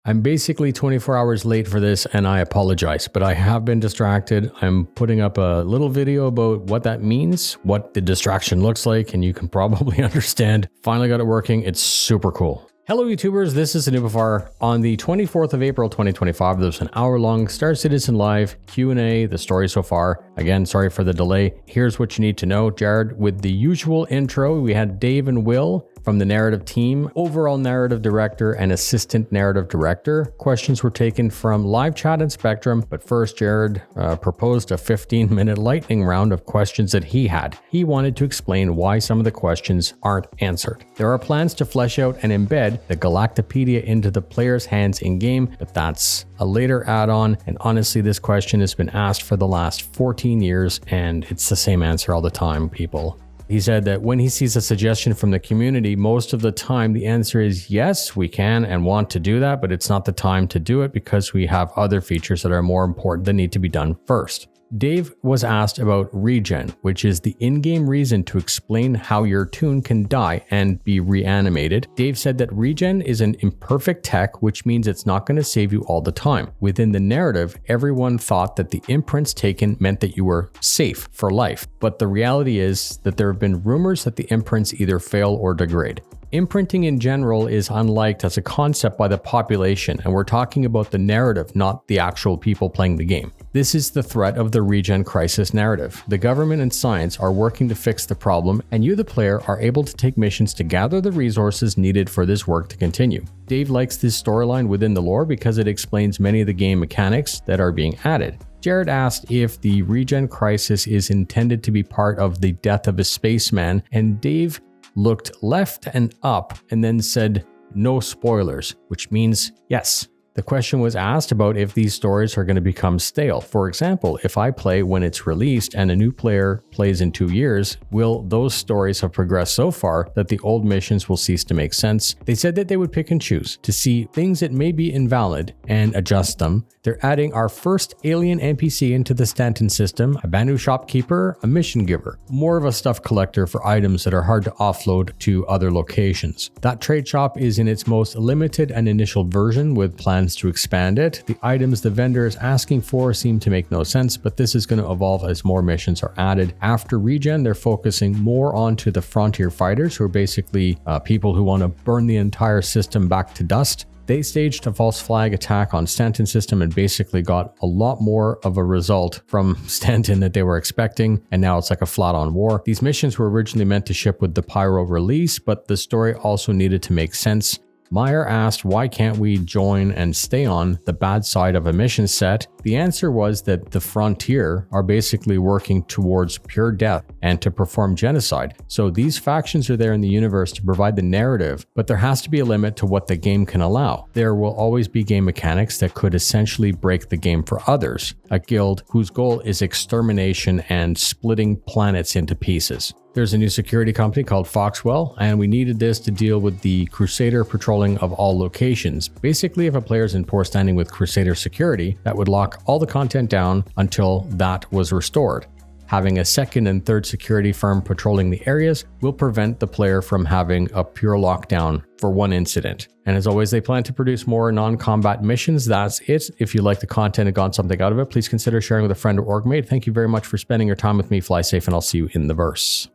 I'm basically 24 hours late for this and I apologize, but I have been distracted. I'm putting up a little video about what that means, what the distraction looks like, and you can probably understand. Finally got it working. It's super cool. Hello YouTubers, this is noobifier. On the 24th of April 2025, there's an hour-long Star Citizen Live Q&A, the story so far. Again, sorry for the delay. Here's what you need to know. Jared, with the usual intro, we had Dave and Will from the narrative team, overall narrative director and assistant narrative director. Questions were taken from live chat and Spectrum, but first Jared proposed a 15-minute lightning round of questions that he had. He wanted to explain why some of the questions aren't answered. There are plans to flesh out and embed the Galactopedia into the player's hands in-game, but that's a later add-on, and honestly this question has been asked for the last 14 years and it's the same answer all the time, people. He said that when he sees a suggestion from the community, most of the time the answer is yes, we can and want to do that, but it's not the time to do it because we have other features that are more important that need to be done first. Dave was asked about regen, which is the in-game reason to explain how your toon can die and be reanimated. Dave said that regen is an imperfect tech, which means it's not going to save you all the time. Within the narrative, everyone thought that the imprints taken meant that you were safe for life, but the reality is that there have been rumors that the imprints either fail or degrade. Imprinting in general is unliked as a concept by the population, and we're talking about the narrative, not the actual people playing the game. This is the threat of the regen crisis narrative. The government and science are working to fix the problem, and you, the player, are able to take missions to gather the resources needed for this work to continue. Dave likes this storyline within the lore because it explains many of the game mechanics that are being added. Jared asked if the regen crisis is intended to be part of the death of a spaceman, and Dave looked left and up and then said no spoilers, which means yes. The question was asked about if these stories are going to become stale. For example, if I play when it's released and a new player plays in 2 years, will those stories have progressed so far that the old missions will cease to make sense? They said that they would pick and choose to see things that may be invalid and adjust them. They're adding our first alien NPC into the Stanton system, a Banu shopkeeper, a mission giver, more of a stuff collector for items that are hard to offload to other locations. That trade shop is in its most limited and initial version with plans to expand it. The items the vendor is asking for seem to make no sense, but this is going to evolve as more missions are added. After regen, they're focusing more onto the frontier fighters, who are basically people who want to burn the entire system back to dust. They staged a false flag attack on Stanton system and basically got a lot more of a result from Stanton that they were expecting, and now it's like a flat-on war. These missions were originally meant to ship with the Pyro release, but the story also needed to make sense. Meyer asked why can't we join and stay on the bad side of a mission set. The answer was that the Frontier are basically working towards pure death and to perform genocide. So these factions are there in the universe to provide the narrative, but there has to be a limit to what the game can allow. There will always be game mechanics that could essentially break the game for others. A guild whose goal is extermination and splitting planets into pieces. There's a new security company called Foxwell, and we needed this to deal with the Crusader patrolling of all locations. Basically, if a player's in poor standing with Crusader security, that would lock all the content down until that was restored. Having a second and third security firm patrolling the areas will prevent the player from having a pure lockdown for one incident. And as always, they plan to produce more non-combat missions. That's it. If you like the content and got something out of it, please consider sharing with a friend or org mate. Thank you very much for spending your time with me. Fly safe, and I'll see you in the verse.